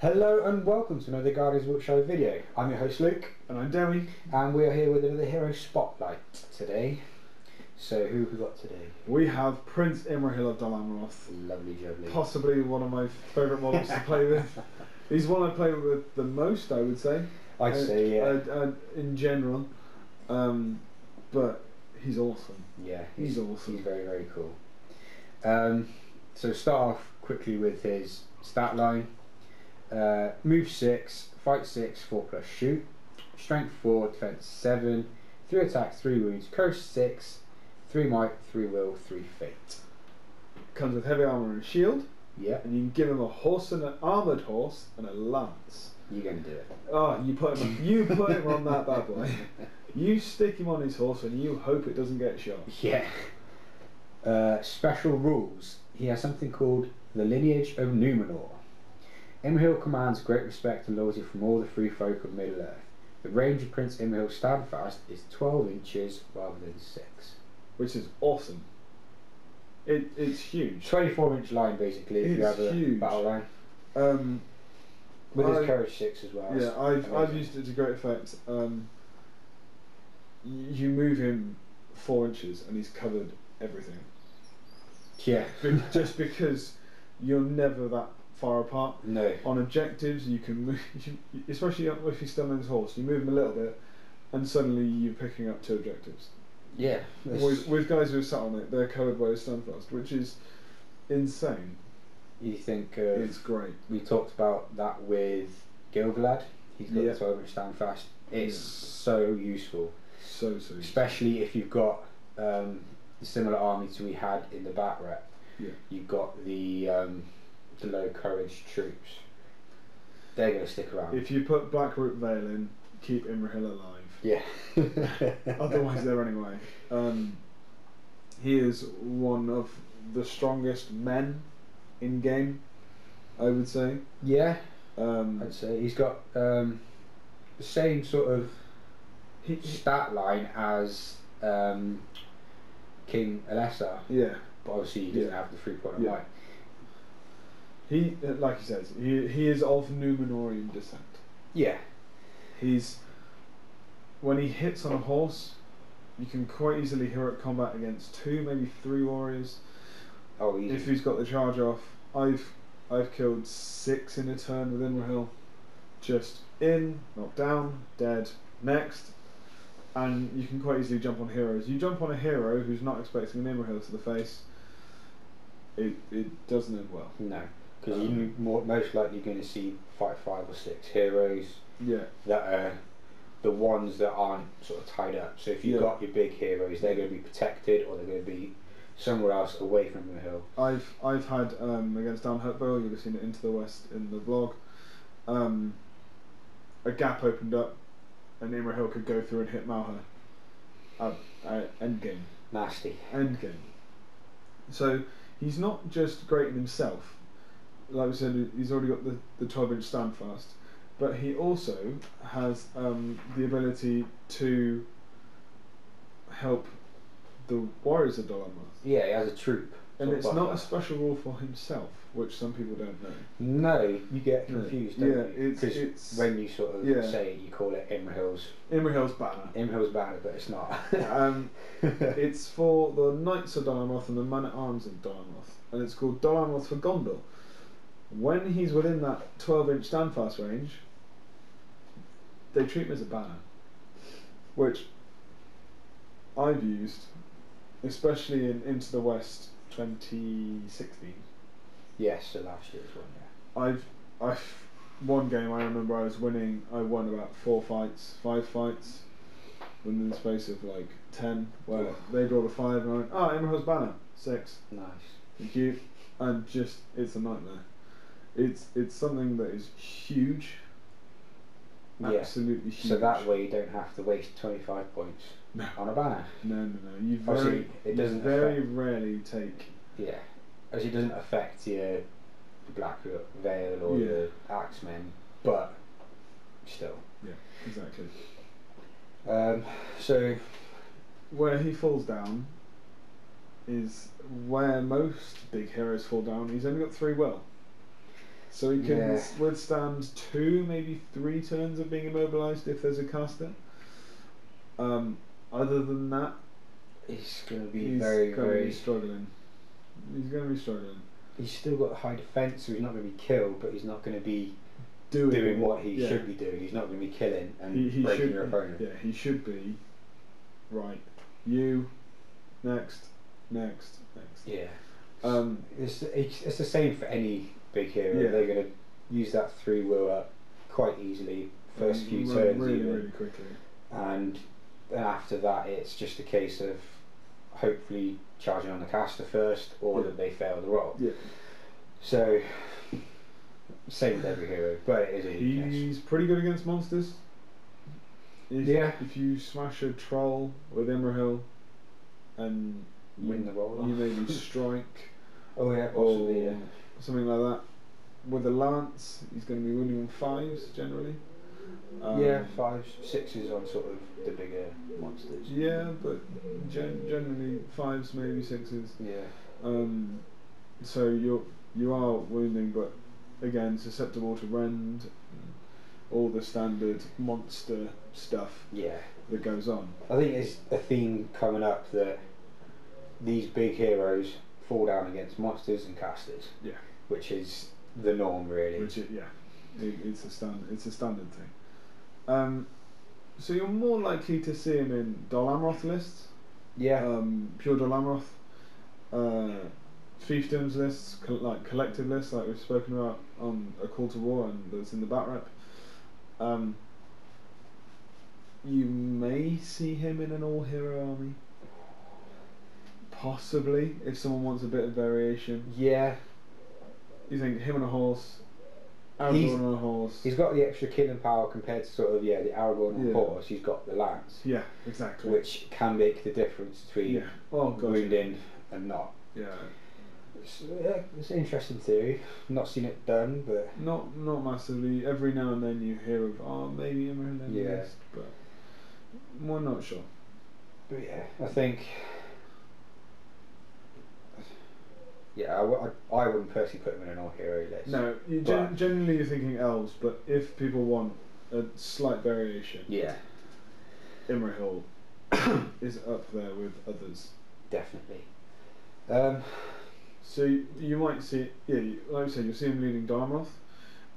Hello and welcome to another Guardians of Wilt-Shire video. I'm your host Luke. And I'm Demi. And we are here with another hero spotlight today. So who have we got today? We have Prince Imrahil of Dol Amroth. Lovely jubbly. Possibly one of my favourite models to play with. He's one I play with the most, I would say. I'd say, yeah. In general. But he's awesome. Yeah, he's awesome. He's very, very cool. So start off quickly with his stat line. Move 6, fight 6, 4+ shoot, strength 4, defense 7, 3 attacks, 3 wounds, curse 6, 3 might, 3 will, 3 fate. Comes with heavy armour and a shield. Yeah. And you can give him a horse and an armoured horse and a lance. You're going to do it. Oh, you put him on that bad boy. You stick him on his horse and you hope it doesn't get shot. Yeah. Special rules. He has something called the Lineage of Numenor. Imrahil commands great respect and loyalty from all the free folk of Middle-earth. The range of Prince Imrahil's standfast is 12 inches rather than 6. Which is awesome. It's huge. 24-inch line basically if you have a battle line. With his courage 6 as well. Yeah, I've used it to great effect. You move him 4 inches and he's covered everything. Yeah. Just because you're never that far apart. No. On objectives, you can move, especially if he's still on his horse, you move him a little bit, and suddenly you're picking up 2 objectives. Yeah. With guys who are sat on it, they're covered by a standfast, which is insane. You think it's great. We talked about that with Gilgalad. He's got the 12-inch standfast. It's so useful. So useful. Especially if you've got the similar army to we had in the bat rep. Yeah. You've got the low courage troops. They're going to stick around. If you put Blackroot Vale in, keep Imrahil alive. Yeah. Otherwise they're running away. He is one of the strongest men in game, I would say. Yeah. I'd say he's got the same sort of stat line as King Alessa. Yeah. But obviously he doesn't have the 3-point might. He, like he says, he is of Numenorian descent. Yeah. When he hits on a horse, you can quite easily hear it combat against 2, maybe 3 warriors. Oh, easy. If he's got the charge off. I've killed 6 in a turn with Imrahil. Just in, knocked down, dead, next. And you can quite easily jump on heroes. You jump on a hero who's not expecting an Imrahil to the face, it doesn't end well. No. Because you're most likely going to see fight 5 or 6 heroes that are the ones that aren't sort of tied up. So if you've got your big heroes, they're going to be protected or they're going to be somewhere else away from the hill. I've had against Dan Hurtville, you've seen it Into the West in the vlog, a gap opened up and Imrahil could go through and hit Malha. End game. Nasty. End game. So he's not just great in himself. Like we said, he's already got the 12-inch standfast, but he also has the ability to help the warriors of Dol Amroth. Yeah, he has a troop. And it's not a special rule for himself, which some people don't know. No, you get confused, don't you? It's when you sort of say it, you call it Imrahil's banner. Imrahil's banner, but it's not. It's for the Knights of Dol Amroth and the Man-at-Arms of Dol Amroth, and it's called Dol Amroth for Gondor. When he's within that 12-inch standfast range, they treat him as a banner, which I've used, especially in Into the West 2016. Yes, so last year's one. Yeah. I've one game I remember I was winning. I won about 5 fights, within the space of like 10. Where they rolled a 5 and I went, Imrahil's banner 6. Nice. Thank you. And just it's a nightmare. It's something that is huge. Absolutely huge. So that way you don't have to waste 25 points on a banner. No. You very rarely take. Yeah. As it doesn't affect your Blackroot Vale or your Axemen, but still. Yeah, exactly. So where he falls down is where most big heroes fall down. He's only got 3 will. So he can withstand 2, maybe 3 turns of being immobilised if there's a caster. Other than that, he's going to be he's very struggling. He's going to be struggling. He's still got high defence, so he's not going to be killed, but he's not going to be doing what he should be doing. He's not going to be killing and he breaking should, your opponent. Yeah, he should be. Right, you, next. Yeah. It's the same for any big hero. Yeah. They're going to use that 3 up quite easily, first few turns really quickly. And then after that, it's just a case of hopefully charging on the caster first, or that they fail the roll. Yeah. So, same with every hero, but it is a weakness. He's pretty good against monsters. If you smash a troll with Imrahil and win the roll, you maybe strike. Oh yeah, possibly, or something like that. With a lance, he's going to be winning on 5s generally. 5s, 6s on sort of the bigger monsters. Yeah, but generally 5s, maybe 6s. Yeah. So you are wounding, but again susceptible to rend, all the standard monster stuff. Yeah. That goes on. I think it's a theme coming up that these big heroes fall down against monsters and casters. Yeah. Which is the norm, really. It's a standard thing. So you're more likely to see him in Dol Amroth lists. Yeah. Pure Dol Amroth. Fiefdoms lists, like collective lists, like we've spoken about on A Call to War, and that's in the bat rep. You may see him in an all-hero army. Possibly, if someone wants a bit of variation. Yeah. You think him and a horse, Aragorn on a horse. He's got the extra killing power compared to sort of the Aragorn on a horse. He's got the lance. Yeah, exactly. Which can make the difference between wounding and not. Yeah. It's an interesting theory. Not seen it done, but not massively. Every now and then you hear of maybe Imrahil in the list, but we're not sure. But yeah, I think. Yeah, I wouldn't personally put him in an all-hero list. No, generally you're thinking elves, but if people want a slight variation, Imrahil is up there with others. Definitely. So you might see, like I said, you'll see him leading Dol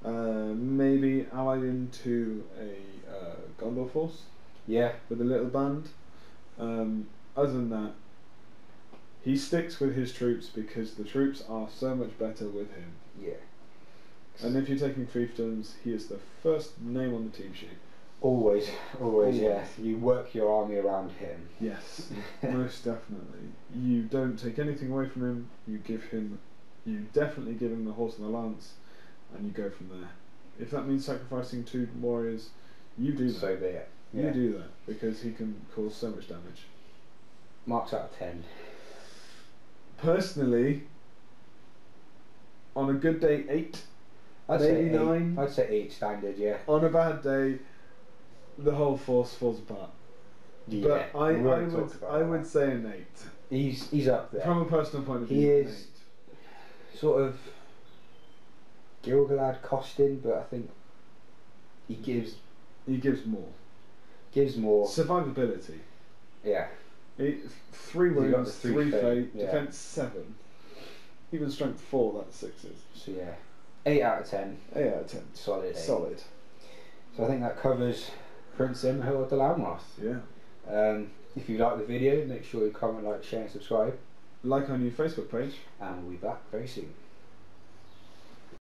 Amroth, maybe allied into a Gondor force. Yeah. With a little band. Other than that, he sticks with his troops because the troops are so much better with him. Yeah. And if you're taking Fiefdoms, he is the first name on the team sheet. Always, yeah. You work your army around him. Yes, most definitely. You don't take anything away from him. You definitely give him the horse and the lance, and you go from there. If that means sacrificing 2 warriors, you do that. So be it. You do that because he can cause so much damage. Marks out of 10. Personally, on a good day, 8. Maybe 9. I'd say 8 standard, yeah. On a bad day, the whole force falls apart. Yeah, but I would say an 8. He's up there. From a personal point of view, he is sort of Gilgalad costing, but I think he gives more. Gives more survivability. Yeah. 3 wounds, 3 fate, yeah. defense 7, even strength 4. That's 6s. So yeah, 8 out of 10. 8 out of 10. Solid. 8. Solid. So I think that covers Prince Imrahil of Dol Amroth. Yeah. If you like the video, make sure you comment, like, share, and subscribe. Like our new Facebook page. And we'll be back very soon.